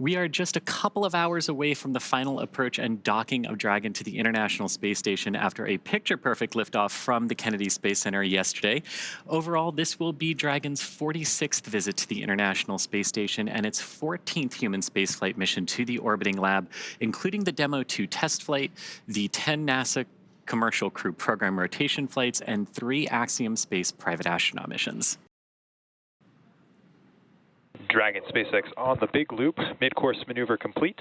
We are just a couple of hours away from the final approach and docking of Dragon to the International Space Station after a picture perfect liftoff from the Kennedy Space Center yesterday. Overall, this will be Dragon's 46th visit to the International Space Station and its 14th human spaceflight mission to the orbiting lab, including the Demo 2 test flight, the 10 NASA Commercial Crew Program rotation flights, and 3 Axiom Space private astronaut missions. Dragon SpaceX on the big loop, mid-course maneuver complete.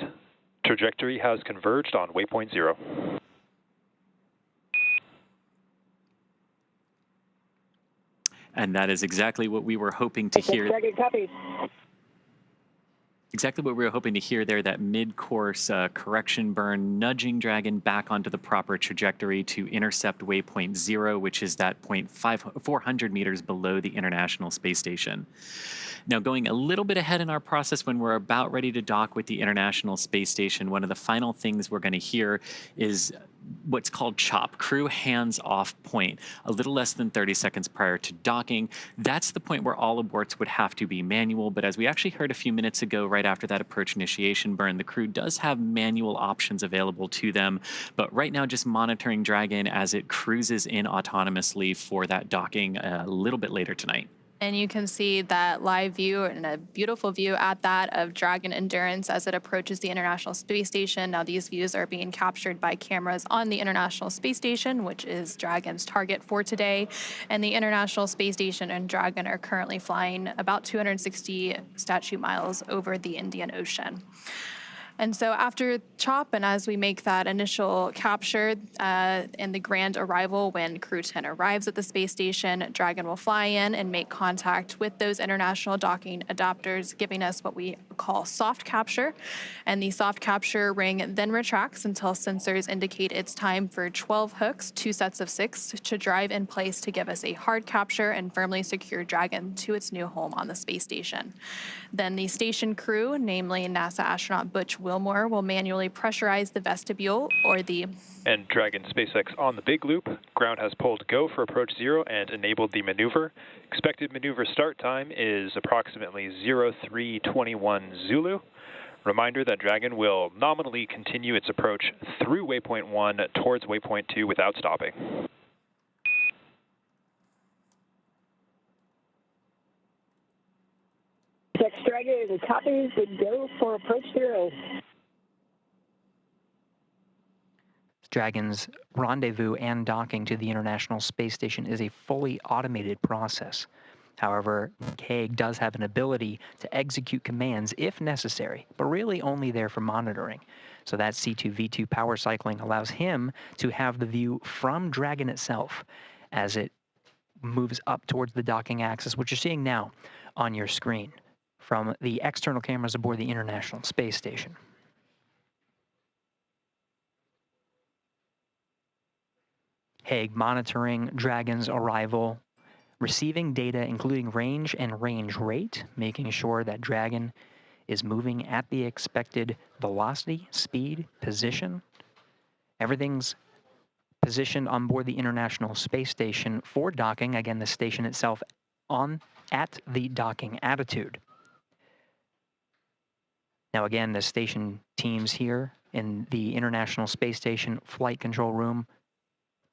Trajectory has converged on waypoint 0. And that is exactly what we were hoping to hear. Dragon, copy. Exactly what we were hoping to hear there, that mid-course correction burn, nudging Dragon back onto the proper trajectory to intercept waypoint 0, which is that 400 meters below the International Space Station. Now, going a little bit ahead in our process, when we're about ready to dock with the International Space Station, one of the final things we're going to hear is what's called CHOP, crew hands-off point, a little less than 30 seconds prior to docking. That's the point where all aborts would have to be manual, but as we actually heard a few minutes ago, right after that approach initiation burn, the crew does have manual options available to them, but right now just monitoring Dragon as it cruises in autonomously for that docking a little bit later tonight. And you can see that live view and a beautiful view at that of Dragon Endurance as it approaches the International Space Station. Now, these views are being captured by cameras on the International Space Station, which is Dragon's target for today. And the International Space Station and Dragon are currently flying about 260 statute miles over the Indian Ocean. And so after CHOP, and as we make that initial capture and the grand arrival, when Crew-10 arrives at the space station, Dragon will fly in and make contact with those international docking adapters, giving us what we call soft capture. And the soft capture ring then retracts until sensors indicate it's time for 12 hooks, 2 sets of 6, to drive in place to give us a hard capture and firmly secure Dragon to its new home on the space station. Then the station crew, namely NASA astronaut Butch Wilmore, will manually pressurize the vestibule or the... And Dragon SpaceX on the big loop. Ground has pulled go for approach 0 and enabled the maneuver. Expected maneuver start time is approximately 0321 Zulu. Reminder that Dragon will nominally continue its approach through waypoint 1 towards waypoint 2 without stopping. Dragon copies the go for approach 0. Dragon's rendezvous and docking to the International Space Station is a fully automated process. However, Hague does have an ability to execute commands if necessary, but really only there for monitoring. So that C2V2 power cycling allows him to have the view from Dragon itself as it moves up towards the docking axis, which you're seeing now on your screen from the external cameras aboard the International Space Station. Hague monitoring Dragon's arrival, receiving data including range and range rate, making sure that Dragon is moving at the expected velocity, speed, position. Everything's positioned on board the International Space Station for docking. Again, the station itself at the docking attitude. Now again, the station teams here in the International Space Station flight control room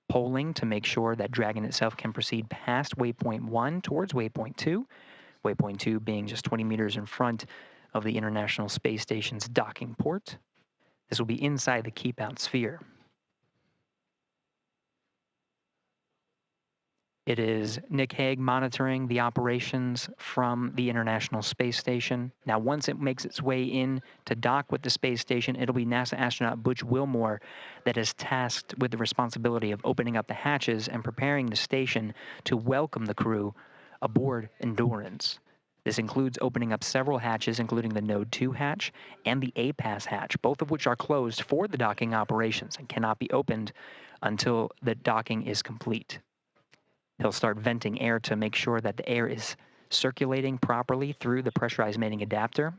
polling to make sure that Dragon itself can proceed past waypoint 1 towards waypoint 2, waypoint 2 being just 20 meters in front of the International Space Station's docking port. This will be inside the keep out sphere. It is Nick Hague monitoring the operations from the International Space Station. Now, once it makes its way in to dock with the space station, it'll be NASA astronaut Butch Wilmore that is tasked with the responsibility of opening up the hatches and preparing the station to welcome the crew aboard Endurance. This includes opening up several hatches, including the Node 2 hatch and the APAS hatch, both of which are closed for the docking operations and cannot be opened until the docking is complete. He'll start venting air to make sure that the air is circulating properly through the pressurized mating adapter.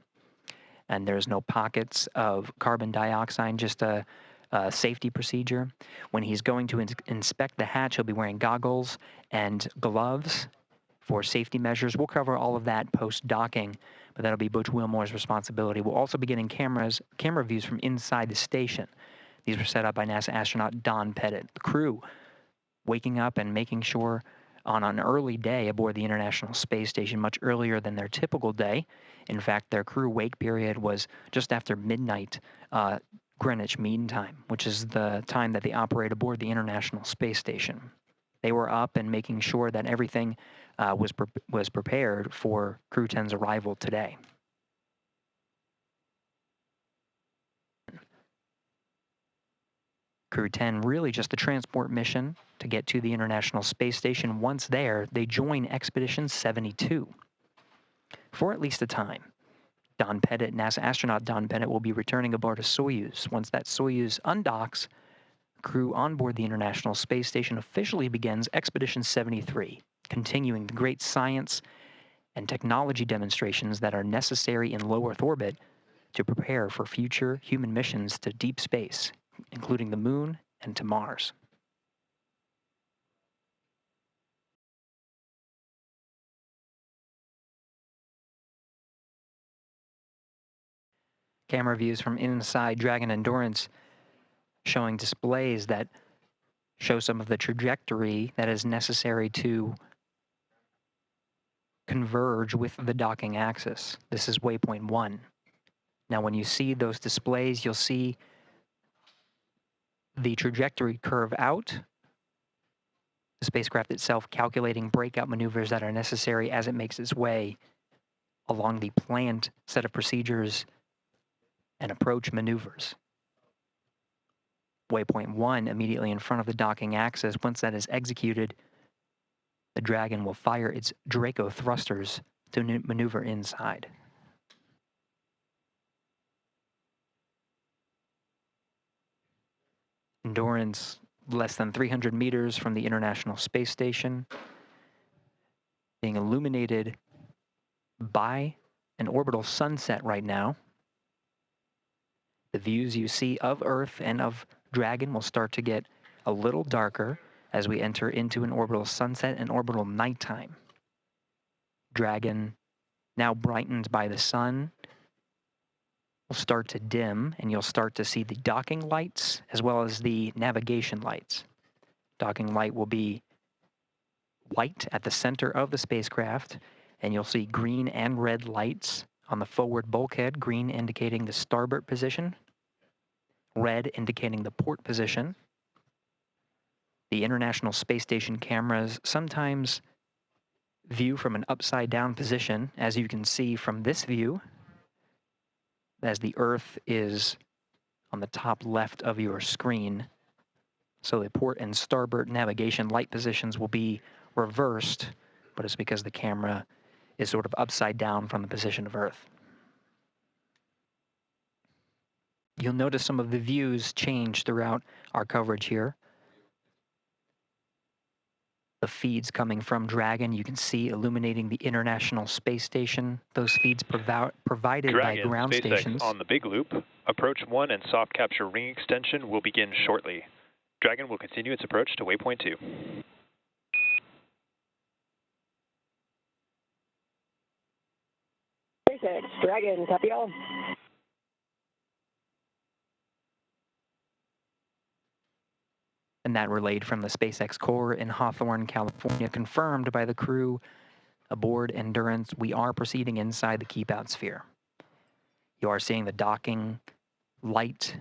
And there's no pockets of carbon dioxide, just a safety procedure. When he's going to inspect the hatch, he'll be wearing goggles and gloves for safety measures. We'll cover all of that post-docking, but that'll be Butch Wilmore's responsibility. We'll also be getting camera views from inside the station. These were set up by NASA astronaut Don Pettit. The crew waking up and making sure on an early day aboard the International Space Station, much earlier than their typical day. In fact, their crew wake period was just after midnight Greenwich Mean Time, which is the time that they operate aboard the International Space Station. They were up and making sure that everything was prepared for Crew-10's arrival today. Crew-10 really just a transport mission to get to the International Space Station. Once there, they join Expedition 72 for at least a time. Don Pettit, NASA astronaut Don Pettit, will be returning aboard a Soyuz. Once that Soyuz undocks, crew on board the International Space Station officially begins Expedition 73, continuing the great science and technology demonstrations that are necessary in low Earth orbit to prepare for future human missions to deep space, including the Moon and to Mars. Camera views from inside Dragon Endurance showing displays that show some of the trajectory that is necessary to converge with the docking axis. This is waypoint 1. Now, when you see those displays, you'll see the trajectory curve out, the spacecraft itself calculating breakout maneuvers that are necessary as it makes its way along the planned set of procedures and approach maneuvers. Waypoint 1, immediately in front of the docking axis, once that is executed, the Dragon will fire its Draco thrusters to maneuver inside. Endurance less than 300 meters from the International Space Station, being illuminated by an orbital sunset right now. The views you see of Earth and of Dragon will start to get a little darker as we enter into an orbital sunset and orbital nighttime. Dragon, now brightened by the sun, will start to dim, and you'll start to see the docking lights as well as the navigation lights. Docking light will be white at the center of the spacecraft, and you'll see green and red lights on the forward bulkhead, green indicating the starboard position, red indicating the port position. The International Space Station cameras sometimes view from an upside-down position, as you can see from this view, as the Earth is on the top left of your screen. So the port and starboard navigation light positions will be reversed, but it's because the camera is sort of upside down from the position of Earth. You'll notice some of the views change throughout our coverage here. The feeds coming from Dragon, you can see illuminating the International Space Station. Those feeds provided by ground SpaceX stations. On the Big Loop, approach 1 and soft capture ring extension will begin shortly. Dragon will continue its approach to waypoint 2. SpaceX, Dragon, copy all. And that relayed from the SpaceX core in Hawthorne, California, confirmed by the crew aboard Endurance. We are proceeding inside the keep-out sphere. You are seeing the docking light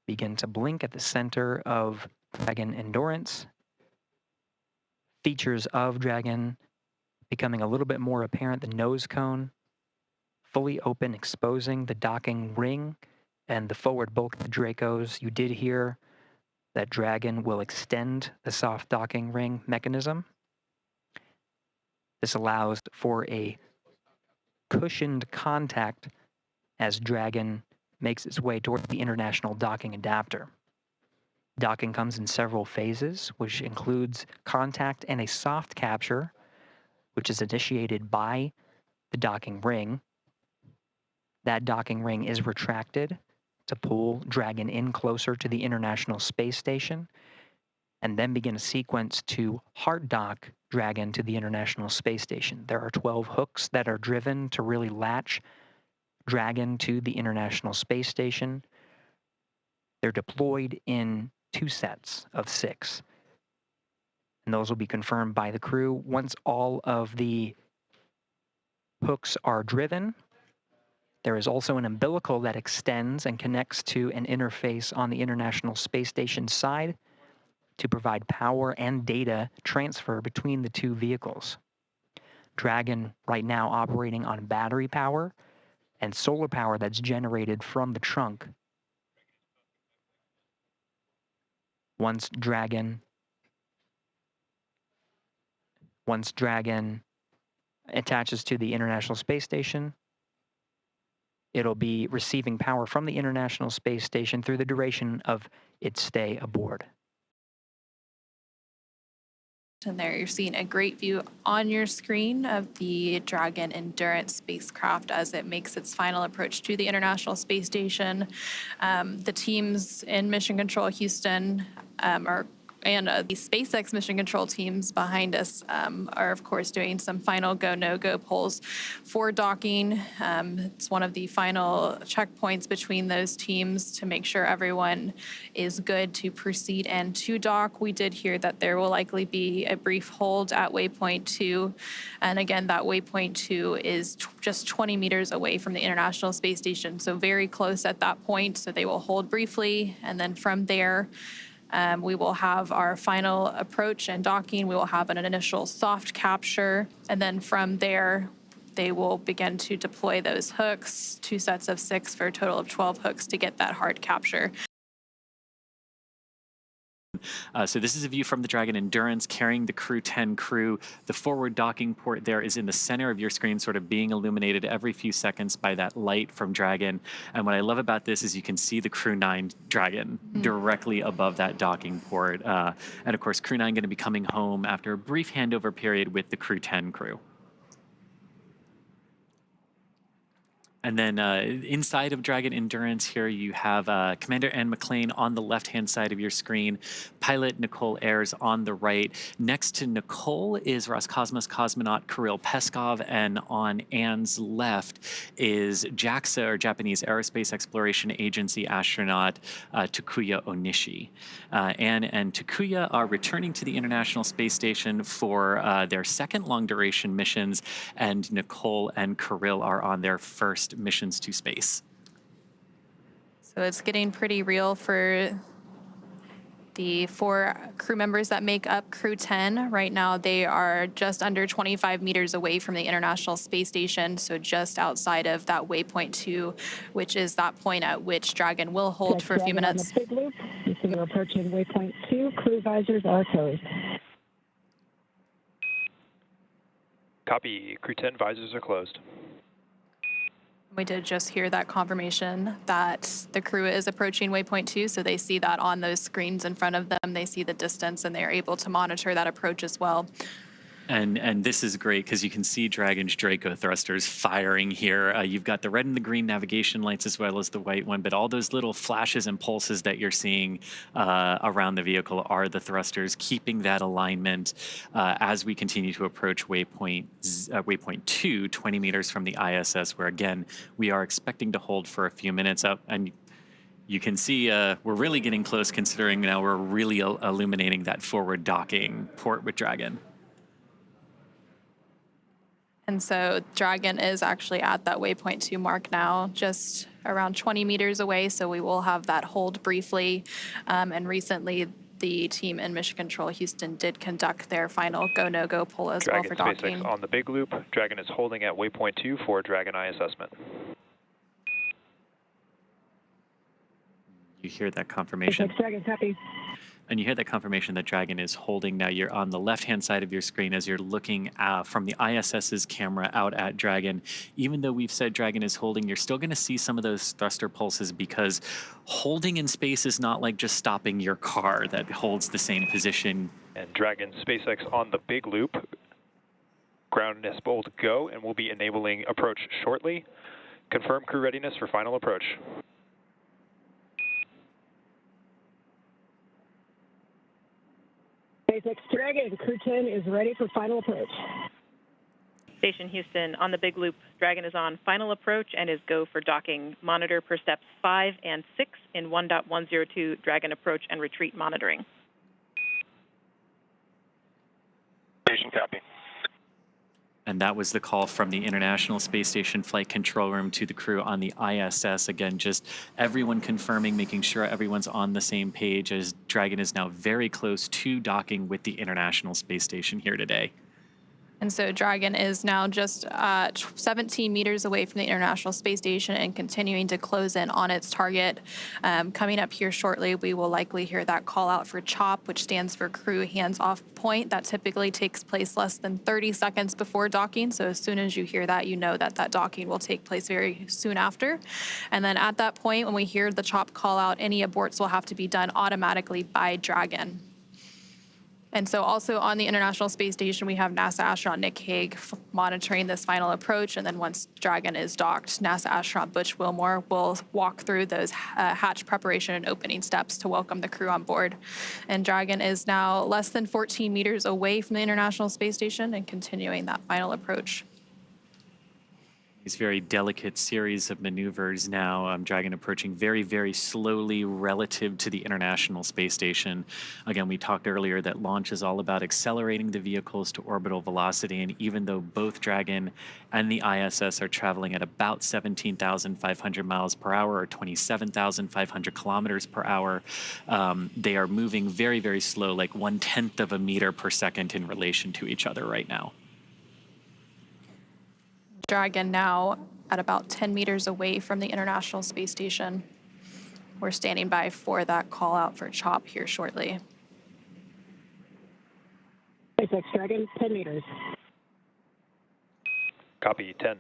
begin to blink at the center of Dragon Endurance. Features of Dragon becoming a little bit more apparent. The nose cone fully open, exposing the docking ring and the forward bulk of the Dracos. You did hear that Dragon will extend the soft docking ring mechanism. This allows for a cushioned contact as Dragon makes its way toward the International Docking Adapter. Docking comes in several phases, which includes contact and a soft capture, which is initiated by the docking ring. That docking ring is retracted to pull Dragon in closer to the International Space Station. and then begin a sequence to hard dock Dragon to the International Space Station. There are 12 hooks that are driven to really latch Dragon to the International Space Station. They're deployed in 2 sets of 6, and those will be confirmed by the crew. Once all of the hooks are driven, there is also an umbilical that extends and connects to an interface on the International Space Station side to provide power and data transfer between the 2 vehicles. Dragon right now operating on battery power and solar power that's generated from the trunk. Once Dragon attaches to the International Space Station, it'll be receiving power from the International Space Station through the duration of its stay aboard. And there you're seeing a great view on your screen of the Dragon Endurance spacecraft as it makes its final approach to the International Space Station. The teams in Mission Control Houston and the SpaceX Mission Control teams behind us are, of course, doing some final go, no-go polls for docking. It's one of the final checkpoints between those teams to make sure everyone is good to proceed and to dock. We did hear that there will likely be a brief hold at waypoint 2. And again, that waypoint 2 is just 20 meters away from the International Space Station, so very close at that point. So they will hold briefly, and then from there, we will have our final approach and docking. We will have an initial soft capture, and then from there, they will begin to deploy those hooks, 2 sets of 6 for a total of 12 hooks to get that hard capture. So this is a view from the Dragon Endurance carrying the Crew-10 crew. The forward docking port there is in the center of your screen, sort of being illuminated every few seconds by that light from Dragon. And what I love about this is you can see the Crew-9 Dragon directly above that docking port. And of course, Crew-9 going to be coming home after a brief handover period with the Crew-10 crew. And then inside of Dragon Endurance here, you have Commander Ann McLean on the left-hand side of your screen, pilot Nicole Ayers on the right. Next to Nicole is Roscosmos cosmonaut Kirill Peskov, and on Ann's left is JAXA, or Japanese Aerospace Exploration Agency astronaut Takuya Onishi. Ann and Takuya are returning to the International Space Station for their second long-duration missions, and Nicole and Kirill are on their first missions to space. So it's getting pretty real for the 4 crew members that make up Crew-10. Right now, they are just under 25 meters away from the International Space Station, so just outside of that waypoint 2, which is that point at which Dragon will hold for a few minutes. On the big loop, you see we're approaching waypoint 2. Crew visors are closed. Copy. Crew-10 visors are closed. We did just hear that confirmation that the crew is approaching waypoint 2, so they see that on those screens in front of them. They see the distance, and they're able to monitor that approach as well. And this is great because you can see Dragon's Draco thrusters firing here. You've got the red and the green navigation lights as well as the white one, but all those little flashes and pulses that you're seeing around the vehicle are the thrusters, keeping that alignment as we continue to approach waypoint 2, 20 meters from the ISS, where again, we are expecting to hold for a few minutes up. And you can see we're really getting close, considering now we're really illuminating that forward docking port with Dragon. And so Dragon is actually at that waypoint 2 mark now, just around 20 meters away, so we will have that hold briefly. And recently, the team in Mission Control Houston did conduct their final go, no-go poll as well for docking. SpaceX on the big loop. Dragon is holding at waypoint 2 for Dragon eye assessment. You hear that confirmation. Dragon, copy. And you hear that confirmation that Dragon is holding. Now you're on the left-hand side of your screen as you're looking from the ISS's camera out at Dragon. Even though we've said Dragon is holding, you're still going to see some of those thruster pulses, because holding in space is not like just stopping your car that holds the same position. And Dragon SpaceX on the big loop. Ground is bold go, and we'll be enabling approach shortly. Confirm crew readiness for final approach. SpaceX Dragon Crew-10 is ready for final approach. Station Houston, on the big loop, Dragon is on final approach and is go for docking. Monitor per steps 5 and 6 in 1.102 Dragon approach and retreat monitoring. Station copy. And that was the call from the International Space Station Flight Control Room to the crew on the ISS. Again, just everyone confirming, making sure everyone's on the same page, as Dragon is now very close to docking with the International Space Station here today. And so Dragon is now just 17 meters away from the International Space Station and continuing to close in on its target. Coming up here shortly, we will likely hear that call out for CHOP, which stands for Crew Hands Off Point. That typically takes place less than 30 seconds before docking. So as soon as you hear that, you know that that docking will take place very soon after. And then at that point, when we hear the CHOP call out, any aborts will have to be done automatically by Dragon. And so also on the International Space Station, we have NASA astronaut Nick Hague monitoring this final approach. And then once Dragon is docked, NASA astronaut Butch Wilmore will walk through those hatch preparation and opening steps to welcome the crew on board. And Dragon is now less than 14 meters away from the International Space Station and continuing that final approach. These very delicate series of maneuvers now. Dragon approaching very, very slowly relative to the International Space Station. Again, we talked earlier that launch is all about accelerating the vehicles to orbital velocity. And even though both Dragon and the ISS are traveling at about 17,500 miles per hour or 27,500 kilometers per hour, they are moving very, very slow, like 1/10 of a meter per second in relation to each other right now. Dragon now at about 10 meters away from the International Space Station. We're standing by for that call out for CHOP here shortly. SpaceX Dragon, 10 meters. Copy, 10.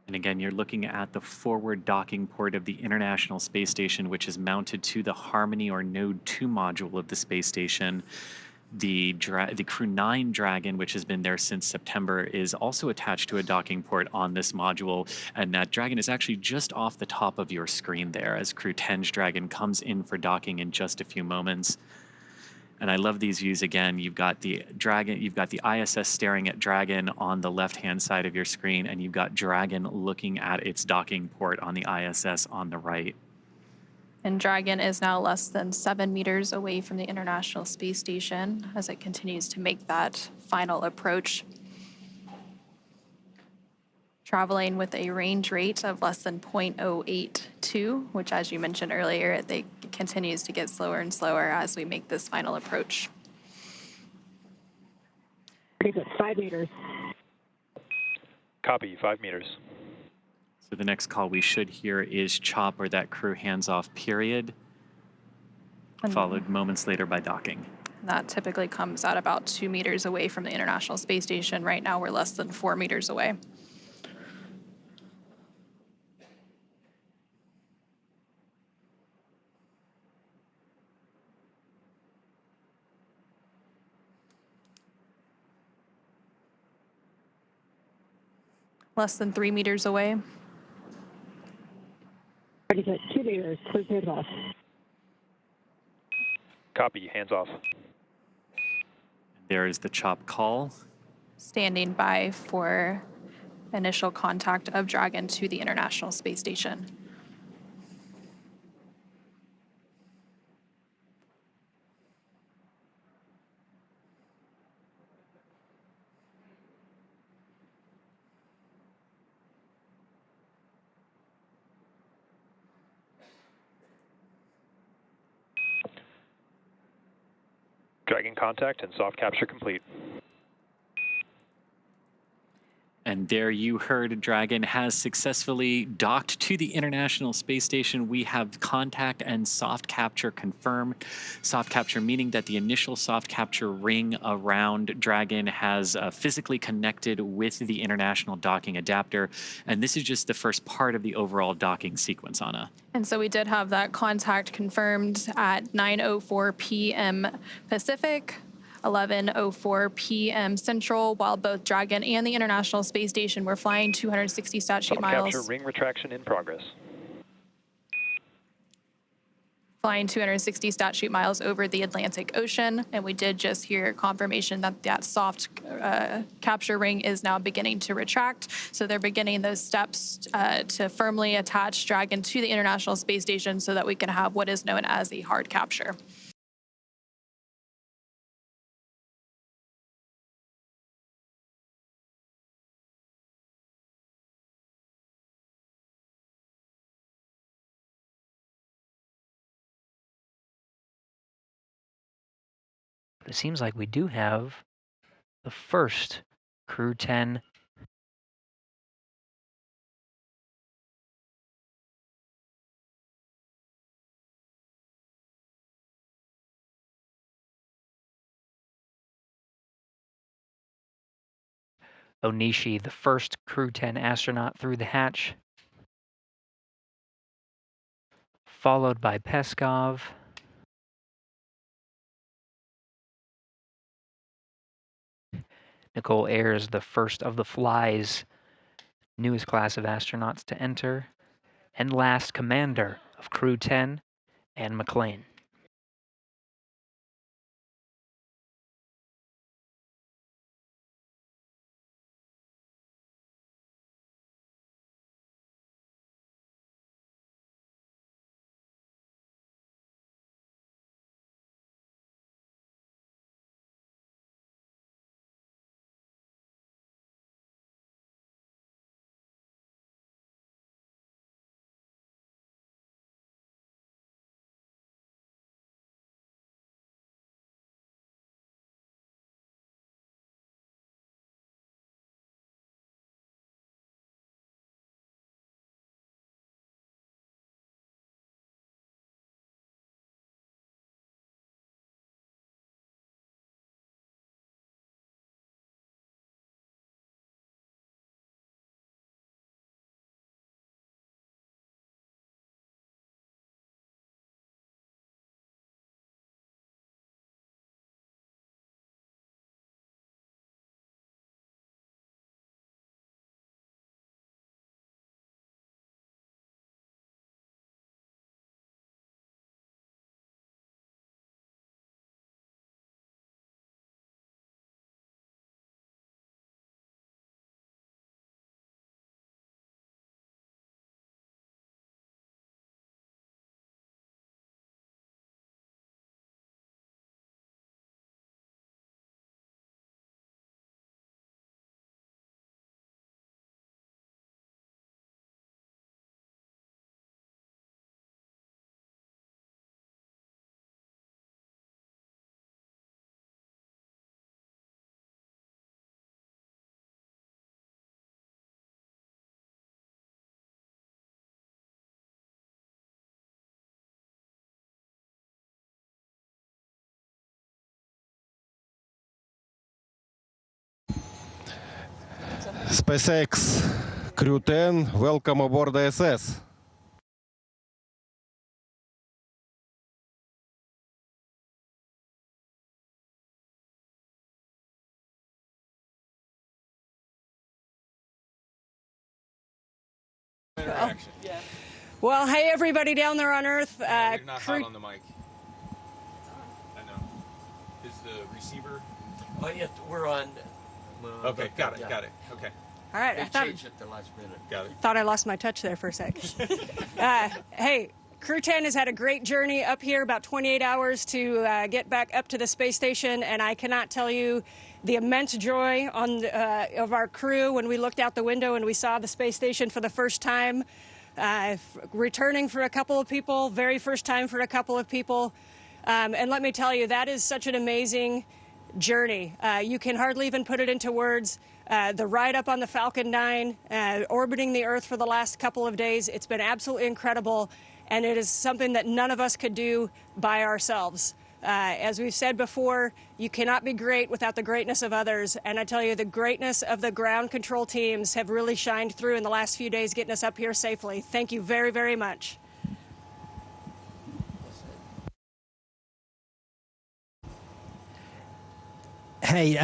And again, you're looking at the forward docking port of the International Space Station, which is mounted to the Harmony or Node 2 module of the space station. The Crew-9 Dragon, which has been there since September, is also attached to a docking port on this module. And that Dragon is actually just off the top of your screen there as Crew-10's Dragon comes in for docking in just a few moments. And I love these views again. You've got the Dragon, you've got the ISS staring at Dragon on the left-hand side of your screen, and you've got Dragon looking at its docking port on the ISS on the right. And Dragon is now less than 7 meters away from the International Space Station as it continues to make that final approach. Traveling with a range rate of less than 0.082, which, as you mentioned earlier, it continues to get slower and slower as we make this final approach. It's at 5 meters. Copy, 5 meters. So the next call we should hear is CHOP, or that crew hands-off period, followed moments later by docking. That typically comes at about 2 meters away from the International Space Station. Right now, we're less than 4 meters away. Less than 3 meters away. It's at 2 meters. Clear hands off. Copy, hands off. There is the CHOP call. Standing by for initial contact of Dragon to the International Space Station. Dragon contact and soft capture complete. And there you heard Dragon has successfully docked to the International Space Station. We have contact and soft capture confirmed. Soft capture meaning that the initial soft capture ring around Dragon has physically connected with the International Docking Adapter. And this is just the first part of the overall docking sequence, Anna. And so we did have that contact confirmed at 9:04 p.m. Pacific, 11:04 p.m. Central, while both Dragon and the International Space Station were flying 260 stat sheet miles. Capture ring retraction in progress. flying 260 statute miles over the Atlantic Ocean. And we did just hear confirmation that that soft capture ring is now beginning to retract. So they're beginning those steps to firmly attach Dragon to the International Space Station so that we can have what is known as a hard capture. It seems like we do have the first Crew-10 Onishi, the first Crew-10 astronaut through the hatch, followed by Peskov. Nicole Ayers, the first of the Fly's newest class of astronauts to enter, and last commander of Crew-10, Anne McLean. SpaceX Crew-10, welcome aboard the ISS. Well, hey, everybody down there on Earth. You're not hot on the mic. I know. Is the receiver? Oh, yeah, we're on. Okay, got it. Okay. All right, They changed it the last minute. Got it. Thought I lost my touch there for a sec. Hey, Crew-10 has had a great journey up here, about 28 hours to get back up to the space station, and I cannot tell you the immense joy of our crew when we looked out the window and we saw the space station for the first time. Returning for a couple of people, very first time for a couple of people. And let me tell you, that is such an amazing journey. You can hardly even put it into words. The ride up on the Falcon 9, orbiting the Earth for the last couple of days, it's been absolutely incredible, and it is something that none of us could do by ourselves. As we've said before, you cannot be great without the greatness of others, and I tell you, the greatness of the ground control teams have really shined through in the last few days getting us up here safely. Thank you very, very much. Hey,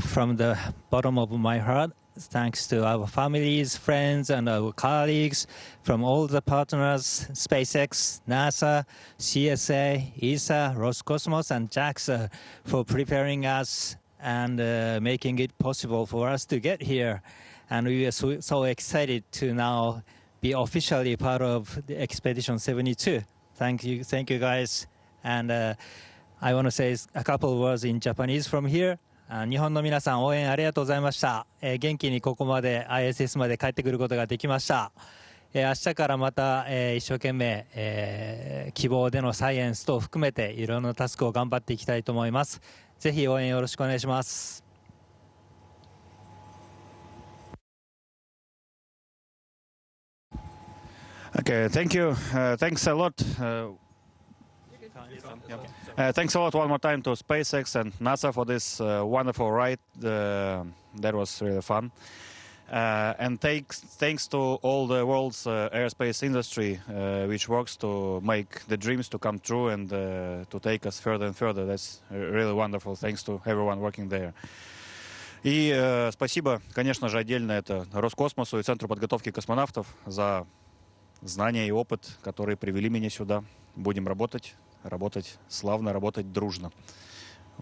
from the bottom of my heart, thanks to our families, friends, and our colleagues from all the partners, SpaceX, NASA, CSA, ESA, Roscosmos, and JAXA for preparing us and making it possible for us to get here. And we are so excited to now be officially part of the Expedition 72. Thank you guys. And I want to say a couple of words in Japanese from here. 日本の皆さん応援ありがとうございました。元気にここまで ISS まで帰ってくることができました。明日からまた一生懸命希望でのサイエンス等を含めていろんなタスクを頑張っていきたいと思います。ぜひ応援よろしくお願いします。Okay, thank you. Thanks a lot. Thanks a lot one more time to SpaceX and NASA for this wonderful ride. That was really fun. And thanks to all the world's aerospace industry, which works to make the dreams to come true and to take us further and further. That's really wonderful. Thanks to everyone working there. И спасибо, конечно же, отдельно это Роскосмосу и Центру подготовки космонавтов за знания и опыт, которые привели меня сюда. Будем работать славно, работать дружно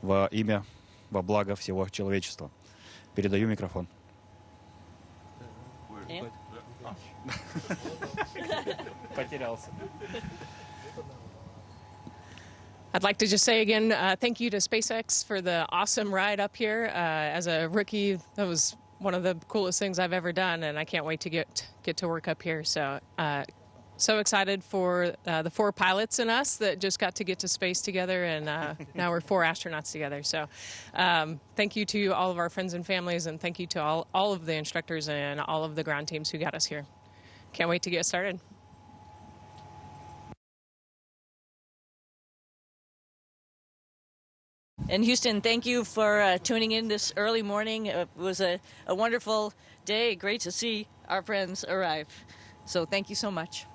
во имя, во благо всего человечества. Передаю микрофон. Потерялся. I'd like to just say again, thank you to SpaceX for the awesome ride up here. As a rookie, that was one of the coolest things I've ever done, and I can't wait to get to work up here. So, so excited for the 4 pilots and us that just got to get to space together, and now we're 4 astronauts together. So, thank you to all of our friends and families, and thank you to all of the instructors and all of the ground teams who got us here. Can't wait to get started. And Houston, thank you for tuning in this early morning. It was a wonderful day. Great to see our friends arrive. So thank you so much.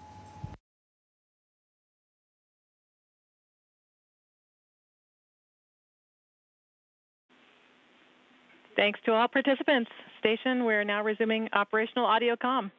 Thanks to all participants. Station, we're now resuming operational audio comm.